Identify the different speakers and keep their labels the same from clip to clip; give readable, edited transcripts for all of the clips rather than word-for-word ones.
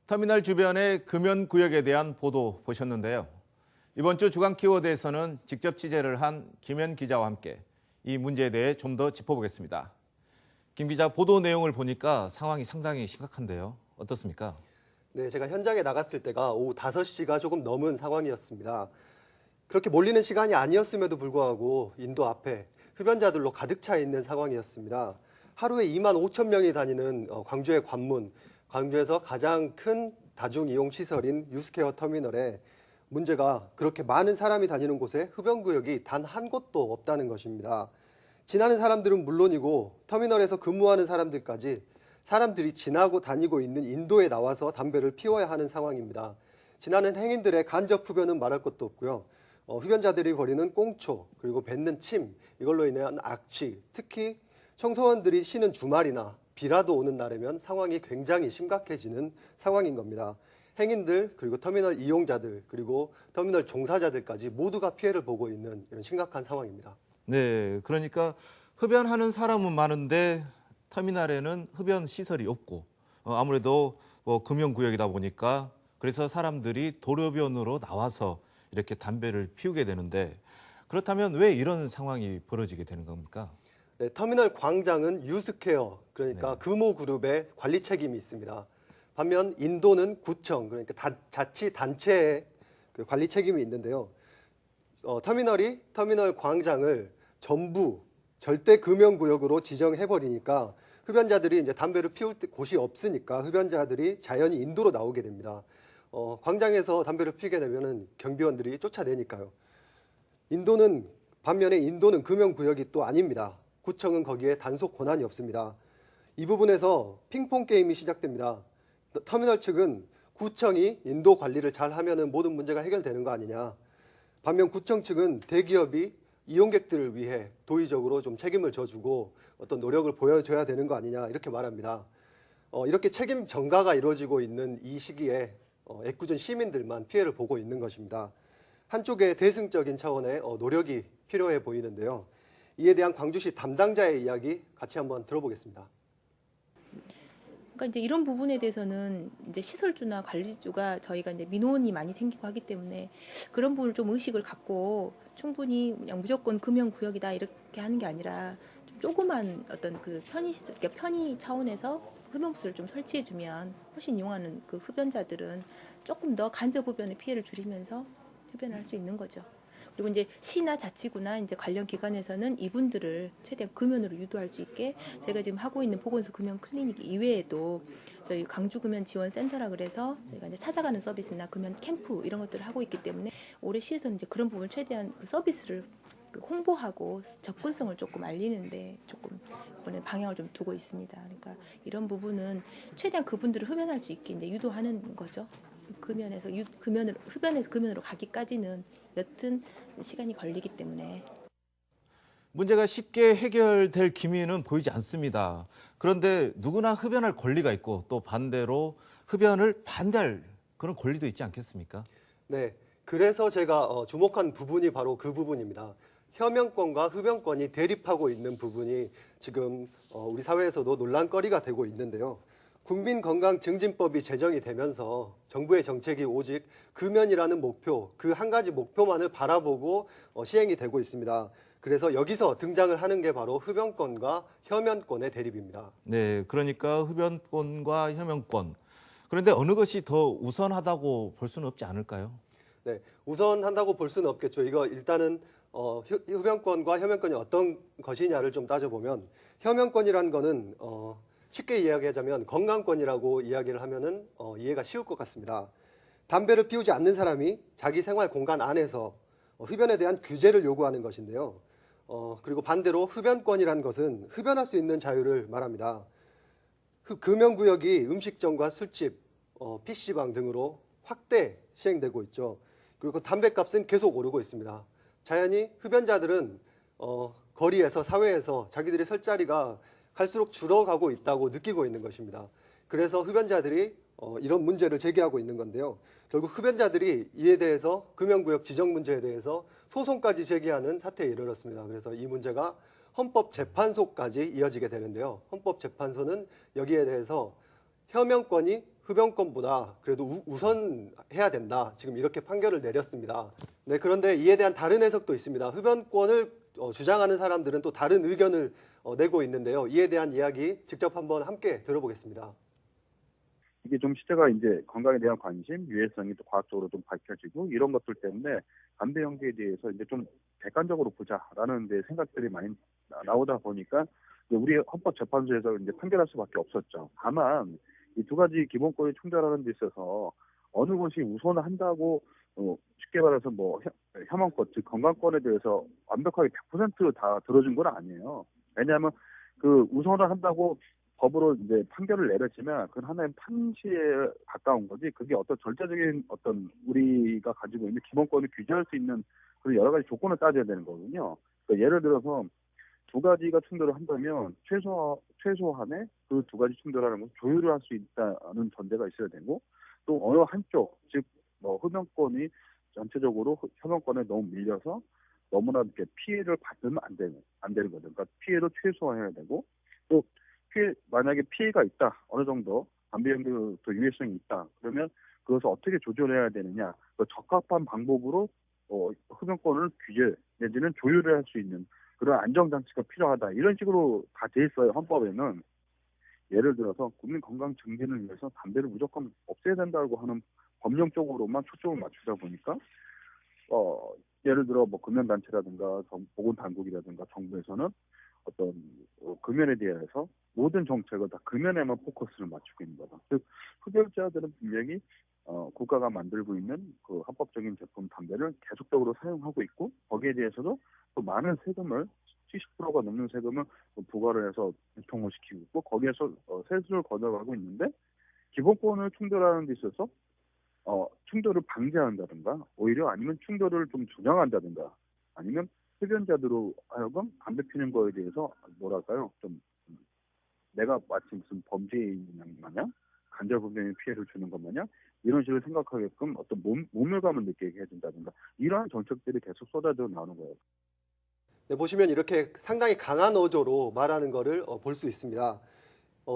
Speaker 1: 터미널 주변의 금연구역에 대한 보도 보셨는데요. 이번 주 주간 키워드에서는 직접 취재를 한 김현 기자와 함께 이 문제에 대해 좀 더 짚어보겠습니다. 김 기자, 보도 내용을 보니까 상황이 상당히 심각한데요. 어떻습니까?
Speaker 2: 네, 제가 현장에 나갔을 때가 오후 5시가 조금 넘은 상황이었습니다. 그렇게 몰리는 시간이 아니었음에도 불구하고 인도 앞에 흡연자들로 가득 차 있는 상황이었습니다. 하루에 2만 5천 명이 다니는 광주의 관문, 광주에서 가장 큰 다중이용시설인 유스케어 터미널에 문제가 그렇게 많은 사람이 다니는 곳에 흡연구역이 단 한 곳도 없다는 것입니다. 지나는 사람들은 물론이고 터미널에서 근무하는 사람들까지 사람들이 지나고 다니고 있는 인도에 나와서 담배를 피워야 하는 상황입니다. 지나는 행인들의 간접 흡연은 말할 것도 없고요. 흡연자들이 벌이는 꽁초, 그리고 뱉는 침, 이걸로 인한 악취, 특히 청소년들이 쉬는 주말이나 비라도 오는 날이면 상황이 굉장히 심각해지는 상황인 겁니다. 행인들, 그리고 터미널 이용자들, 그리고 터미널 종사자들까지 모두가 피해를 보고 있는 이런 심각한 상황입니다.
Speaker 1: 네, 그러니까 흡연하는 사람은 많은데 터미널에는 흡연 시설이 없고 아무래도 금연구역이다 보니까 그래서 사람들이 도로변으로 나와서 이렇게 담배를 피우게 되는데 그렇다면 왜 이런 상황이 벌어지게 되는 겁니까?
Speaker 2: 네, 터미널 광장은 유스케어, 그러니까
Speaker 1: 네.
Speaker 2: 금호그룹의 관리 책임이 있습니다. 반면 인도는 구청, 그러니까 자치단체의 그 관리 책임이 있는데요. 터미널 광장을 전부 절대 금연구역으로 지정해버리니까 흡연자들이 이제 담배를 피울 곳이 없으니까 흡연자들이 자연히 인도로 나오게 됩니다. 광장에서 담배를 피게 되면은 경비원들이 쫓아내니까요. 반면에 인도는 금연구역이 또 아닙니다. 구청은 거기에 단속 권한이 없습니다. 이 부분에서 핑퐁 게임이 시작됩니다. 터미널 측은 구청이 인도 관리를 잘 하면은 모든 문제가 해결되는 거 아니냐. 반면 구청 측은 대기업이 이용객들을 위해 도의적으로 좀 책임을 져주고 어떤 노력을 보여줘야 되는 거 아니냐 이렇게 말합니다. 이렇게 책임 전가가 이루어지고 있는 이 시기에 애꿎은 시민들만 피해를 보고 있는 것입니다. 한쪽에 대승적인 차원의 노력이 필요해 보이는데요. 이에 대한 광주시 담당자의 이야기 같이 한번 들어보겠습니다.
Speaker 3: 그러니까 이제 이런 부분에 대해서는 이제 시설주나 관리주가 저희가 이제 민원이 많이 생기고 하기 때문에 그런 부분을 좀 의식을 갖고 충분히 그냥 무조건 금연구역이다 이렇게 하는 게 아니라 좀 조그만 어떤 그 그러니까 편의 차원에서 흡연부스를 좀 설치해주면 훨씬 이용하는 그 흡연자들은 조금 더 간접 흡연의 피해를 줄이면서 흡연을 할 수 있는 거죠. 그리고 이제 시나 자치구나 이제 관련 기관에서는 이분들을 최대한 금연으로 유도할 수 있게 저희가 지금 하고 있는 보건소 금연 클리닉 이외에도 저희 광주 금연 지원 센터라 그래서 저희가 이제 찾아가는 서비스나 금연 캠프 이런 것들을 하고 있기 때문에 올해 시에서는 이제 그런 부분 최대한 그 서비스를 홍보하고 접근성을 조금 알리는데 조금 이번에 방향을 좀 두고 있습니다. 그러니까 이런 부분은 최대한 그분들을 흡연할 수 있게 이제 유도하는 거죠. 흡연에서 금연으로 가기까지는 여튼 시간이 걸리기 때문에
Speaker 1: 문제가 쉽게 해결될 기미는 보이지 않습니다. 그런데 누구나 흡연할 권리가 있고 또 반대로 흡연을 반대할 그런 권리도 있지 않겠습니까?
Speaker 2: 네, 그래서 제가 주목한 부분이 바로 그 부분입니다. 혐연권과 흡연권이 대립하고 있는 부분이 지금 우리 사회에서도 논란거리가 되고 있는데요. 국민건강증진법이 제정이 되면서 정부의 정책이 오직 금연이라는 목표, 그 한 가지 목표만을 바라보고 시행이 되고 있습니다. 그래서 여기서 등장을 하는 게 바로 흡연권과 혐연권의 대립입니다.
Speaker 1: 네, 그러니까 흡연권과 혐연권. 그런데 어느 것이 더 우선하다고 볼 수는 없지 않을까요?
Speaker 2: 네, 우선한다고 볼 수는 없겠죠. 이거 일단은 흡연권과 혐연권이 어떤 것이냐를 좀 따져보면 혐연권이라는 거는 쉽게 이야기하자면 건강권이라고 이야기를 하면은 이해가 쉬울 것 같습니다. 담배를 피우지 않는 사람이 자기 생활 공간 안에서 흡연에 대한 규제를 요구하는 것인데요. 그리고 반대로 흡연권이라는 것은 흡연할 수 있는 자유를 말합니다. 금연구역이 음식점과 술집, PC방 등으로 확대 시행되고 있죠. 그리고 담배값은 계속 오르고 있습니다. 자연히 흡연자들은 거리에서 사회에서 자기들이 설 자리가 갈수록 줄어가고 있다고 느끼고 있는 것입니다. 그래서 흡연자들이 이런 문제를 제기하고 있는 건데요. 결국 흡연자들이 이에 대해서 금연구역 지정 문제에 대해서 소송까지 제기하는 사태에 이르렀습니다. 그래서 이 문제가 헌법재판소까지 이어지게 되는데요. 헌법재판소는 여기에 대해서 혐연권이 흡연권보다 그래도 우선해야 된다. 지금 이렇게 판결을 내렸습니다. 네, 그런데 이에 대한 다른 해석도 있습니다. 흡연권을 주장하는 사람들은 또 다른 의견을 내고 있는데요. 이에 대한 이야기 직접 한번 함께 들어보겠습니다.
Speaker 4: 이게 좀 시대가 이제 건강에 대한 관심, 유해성이 또 과학적으로 좀 밝혀지고 이런 것들 때문에 담배 연기에 대해서 이제 좀 객관적으로 보자라는 데 생각들이 많이 나오다 보니까 우리 헌법재판소에서 이제 판결할 수밖에 없었죠. 다만 이 두 가지 기본권이 충돌하는 데 있어서 어느 것이 우선한다고 쉽게 말해서 뭐 혐오권, 즉 건강권에 대해서 완벽하게 100%다 들어준 건 아니에요. 왜냐하면 그 우선을 한다고 법으로 이제 판결을 내렸지만 그건 하나의 판시에 가까운 거지 그게 어떤 절대적인 어떤 우리가 가지고 있는 기본권을 규제할 수 있는 그런 여러 가지 조건을 따져야 되는 거거든요. 그러니까 예를 들어서 두 가지가 충돌을 한다면 최소한의 그 두 가지 충돌하는 것을 조율을 할 수 있다는 전제가 있어야 되고 또 어느 한쪽 즉 뭐 흡연권이 전체적으로 흡연권에 너무 밀려서 너무나 이렇게 피해를 받으면 안 되는 거죠. 그러니까 피해를 최소화해야 되고 또 만약에 피해가 있다 어느 정도 담배 연기도 유해성이 있다 그러면 그것을 어떻게 조절해야 되느냐 그 적합한 방법으로 흡연권을 규제 내지는 조율을 할 수 있는 그런 안정장치가 필요하다 이런 식으로 다 돼 있어요. 헌법에는. 예를 들어서 국민 건강 증진을 위해서 담배를 무조건 없애야 된다고 하는 법령 쪽으로만 초점을 맞추다 보니까 예를 들어 뭐 금연단체라든가 보건당국이라든가 정부에서는 어떤 금연에 대해서 모든 정책을 다 금연에만 포커스를 맞추고 있는 거다. 즉 흡연자들은 분명히 국가가 만들고 있는 그 합법적인 제품 담배를 계속적으로 사용하고 있고 거기에 대해서도 또 많은 세금을 70%가 넘는 세금을 부과를 해서 유통을 시키고 있고 거기에서 세수를 걷어가고 있는데 기본권을 충돌하는 데 있어서 충돌을 방지한다든가 오히려 아니면 충돌을 좀 조정한다든가 아니면 흡연자들로 하여금 담배 피는 거에 대해서 뭐랄까요 좀 내가 마치 무슨 범죄인 마냥 간접흡연에 피해를 주는 것 마냥 이런 식으로 생각하게끔 어떤 모멸감을 느끼게 해준다든가 이러한 정책들이 계속 쏟아져 나오는 거예요.
Speaker 2: 네, 보시면 이렇게 상당히 강한 어조로 말하는 것을 볼 수 있습니다.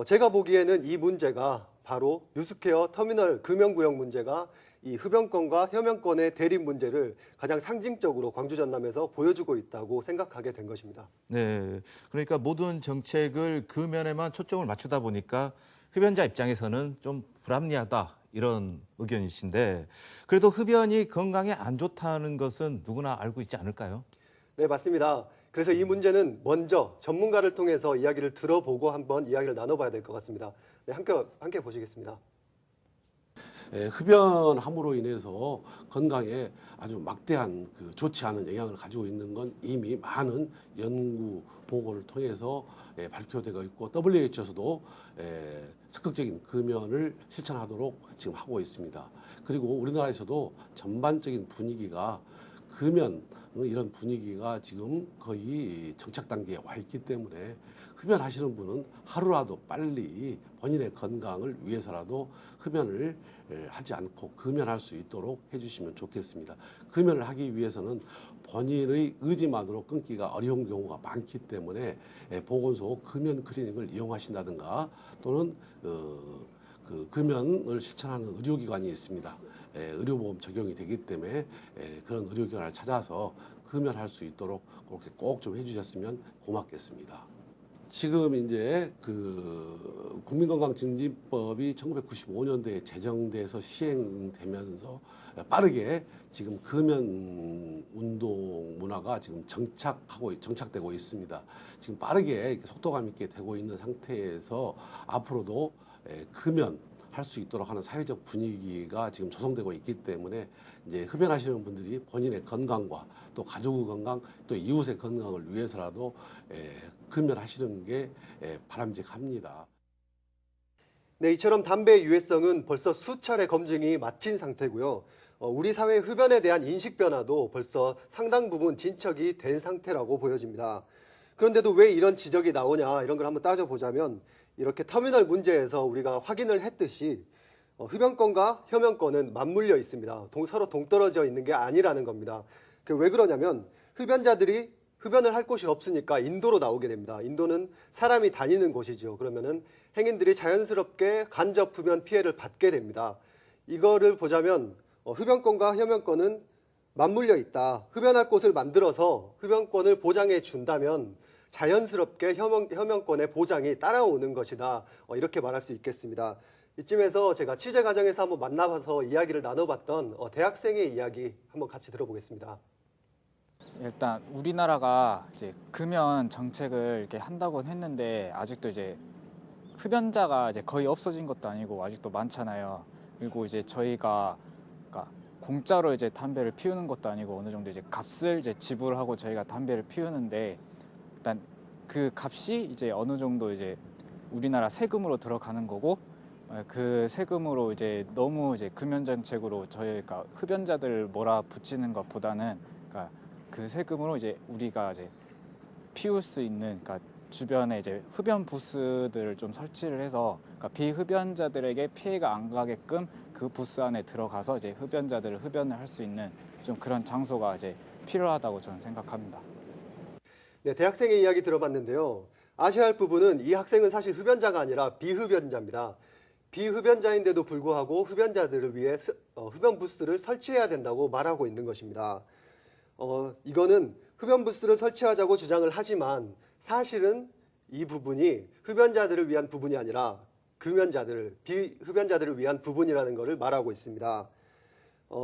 Speaker 2: 제가 보기에는 이 문제가 바로 유스케어 터미널 금연구역 문제가 이 흡연권과 혐연권의 대립 문제를 가장 상징적으로 광주 전남에서 보여주고 있다고 생각하게 된 것입니다.
Speaker 1: 네, 그러니까 모든 정책을 금연에만 초점을 맞추다 보니까 흡연자 입장에서는 좀 불합리하다 이런 의견이신데 그래도 흡연이 건강에 안 좋다는 것은 누구나 알고 있지 않을까요?
Speaker 2: 네, 맞습니다. 그래서 이 문제는 먼저 전문가를 통해서 이야기를 들어보고 한번 이야기를 나눠봐야 될 것 같습니다. 네, 함께 보시겠습니다.
Speaker 5: 흡연함으로 인해서 건강에 아주 막대한 좋지 않은 영향을 가지고 있는 건 이미 많은 연구 보고를 통해서 밝혀되고 있고 WHO에서도 적극적인 금연을 실천하도록 지금 하고 있습니다. 그리고 우리나라에서도 전반적인 분위기가 금연 이런 분위기가 지금 거의 정착 단계에 와 있기 때문에 흡연하시는 분은 하루라도 빨리 본인의 건강을 위해서라도 흡연을 하지 않고 금연할 수 있도록 해주시면 좋겠습니다. 금연을 하기 위해서는 본인의 의지만으로 끊기가 어려운 경우가 많기 때문에 보건소 금연 클리닉을 이용하신다든가 또는 그 금연을 실천하는 의료기관이 있습니다. 의료보험 적용이 되기 때문에 그런 의료기관을 찾아서 금연할 수 있도록 그렇게 꼭 좀 해주셨으면 고맙겠습니다. 지금 이제 그 국민건강증진법이 1995년도에 제정돼서 시행되면서 빠르게 지금 금연 운동 문화가 지금 정착되고 있습니다. 지금 빠르게 속도감 있게 되고 있는 상태에서 앞으로도 금연 할 수 있도록 하는 사회적 분위기가 지금 조성되고 있기 때문에 이제 흡연하시는 분들이 본인의 건강과 또 가족의 건강 또 이웃의 건강을 위해서라도 금연하시는 게 바람직합니다.
Speaker 2: 네, 이처럼 담배의 유해성은 벌써 수차례 검증이 마친 상태고요. 우리 사회 흡연에 대한 인식 변화도 벌써 상당 부분 진척이 된 상태라고 보여집니다. 그런데도 왜 이런 지적이 나오냐 이런 걸 한번 따져보자면 이렇게 터미널 문제에서 우리가 확인을 했듯이 흡연권과 혐연권은 맞물려 있습니다. 서로 동떨어져 있는 게 아니라는 겁니다. 왜 그러냐면 흡연자들이 흡연을 할 곳이 없으니까 인도로 나오게 됩니다. 인도는 사람이 다니는 곳이죠. 그러면은 행인들이 자연스럽게 간접 흡연 피해를 받게 됩니다. 이거를 보자면 흡연권과 혐연권은 맞물려 있다. 흡연할 곳을 만들어서 흡연권을 보장해 준다면 자연스럽게 혐연권의 보장이 따라오는 것이다. 이렇게 말할 수 있겠습니다. 이쯤에서 제가 취재 과정에서 한번 만나봐서 이야기를 나눠봤던 대학생의 이야기 한번 같이 들어보겠습니다.
Speaker 6: 일단 우리나라가 이제 금연 정책을 이렇게 한다고 했는데 아직도 이제 흡연자가 이제 거의 없어진 것도 아니고 아직도 많잖아요. 그리고 이제 저희가 그러니까 공짜로 이제 담배를 피우는 것도 아니고 어느 정도 이제 값을 이제 지불하고 저희가 담배를 피우는데 일단 그 값이 이제 어느 정도 이제 우리나라 세금으로 들어가는 거고 그 세금으로 이제 너무 이제 금연 정책으로 저희가 흡연자들을 몰아붙이는 것보다는 그러니까 그 세금으로 이제 우리가 이제 피울 수 있는 그러니까 주변에 이제 흡연 부스들을 좀 설치를 해서 그러니까 비흡연자들에게 피해가 안 가게끔 그 부스 안에 들어가서 이제 흡연자들을 흡연을 할 수 있는 좀 그런 장소가 이제 필요하다고 저는 생각합니다.
Speaker 2: 네, 대학생의 이야기 들어봤는데요. 아셔야 할 부분은 이 학생은 사실 흡연자가 아니라 비흡연자입니다. 비흡연자인데도 불구하고 흡연자들을 위해 흡연 부스를 설치해야 된다고 말하고 있는 것입니다. 이거는 흡연 부스를 설치하자고 주장을 하지만 사실은 이 부분이 흡연자들을 위한 부분이 아니라 비흡연자들을 위한 부분이라는 것을 말하고 있습니다.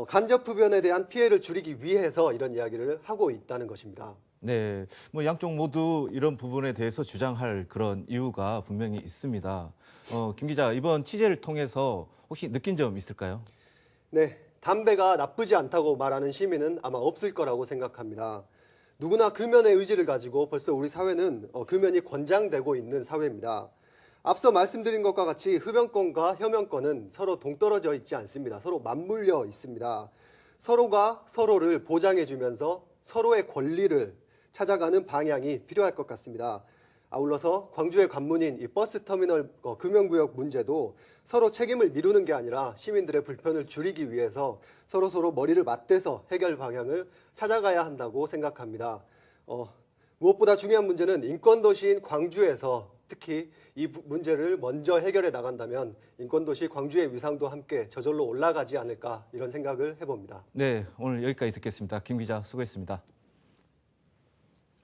Speaker 2: 간접 흡연에 대한 피해를 줄이기 위해서 이런 이야기를 하고 있다는 것입니다.
Speaker 1: 네, 뭐 양쪽 모두 이런 부분에 대해서 주장할 그런 이유가 분명히 있습니다. 김 기자, 이번 취재를 통해서 혹시 느낀 점 있을까요?
Speaker 2: 네, 담배가 나쁘지 않다고 말하는 시민은 아마 없을 거라고 생각합니다. 누구나 금연의 의지를 가지고 벌써 우리 사회는 금연이 권장되고 있는 사회입니다. 앞서 말씀드린 것과 같이 흡연권과 혐연권은 서로 동떨어져 있지 않습니다. 서로 맞물려 있습니다. 서로가 서로를 보장해주면서 서로의 권리를 찾아가는 방향이 필요할 것 같습니다. 아울러서 광주의 관문인 이 버스터미널 금연구역 문제도 서로 책임을 미루는 게 아니라 시민들의 불편을 줄이기 위해서 서로 머리를 맞대서 해결 방향을 찾아가야 한다고 생각합니다. 무엇보다 중요한 문제는 인권도시인 광주에서 특히 이 문제를 먼저 해결해 나간다면 인권도시 광주의 위상도 함께 저절로 올라가지 않을까 이런 생각을 해봅니다.
Speaker 1: 네, 오늘 여기까지 듣겠습니다. 김 기자 수고했습니다.